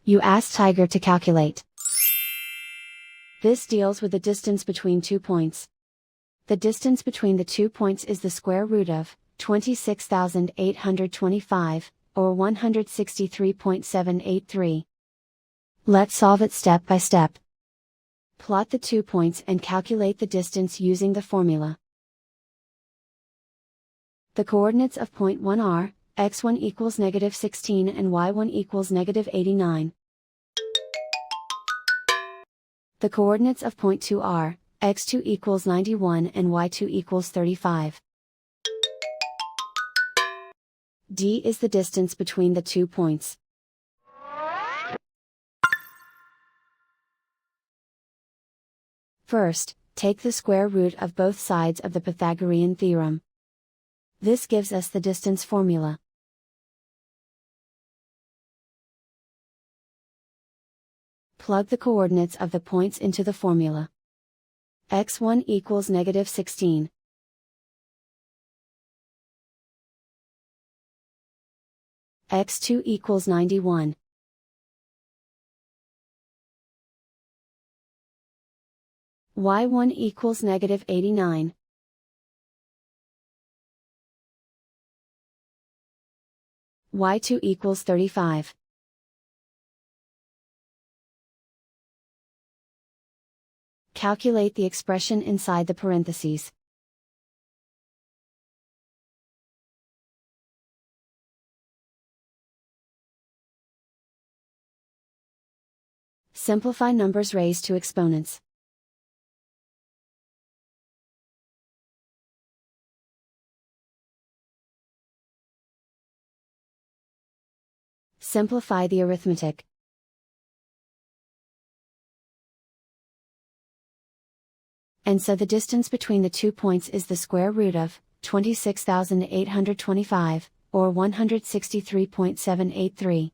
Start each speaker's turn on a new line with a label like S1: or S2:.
S1: You ask Tiger to calculate. This deals with the distance between 2 points. The distance between the 2 points is the square root of 26,825, or 163.783. Let's solve it step by step. Plot the 2 points and calculate the distance using the formula. The coordinates of point 1 are, x1 equals -16 and y1 equals -89. The coordinates of point 2 are, x2 equals 91 and y2 equals 35. D is the distance between the 2 points. First, take the square root of both sides of the Pythagorean theorem. This gives us the distance formula. Plug the coordinates of the points into the formula. x1 equals -16. x2 equals 91. y1 equals -89. y2 equals 35. Calculate the expression inside the parentheses. Simplify numbers raised to exponents. Simplify the arithmetic. And so the distance between the 2 points is the square root of 26,825, or 163.783.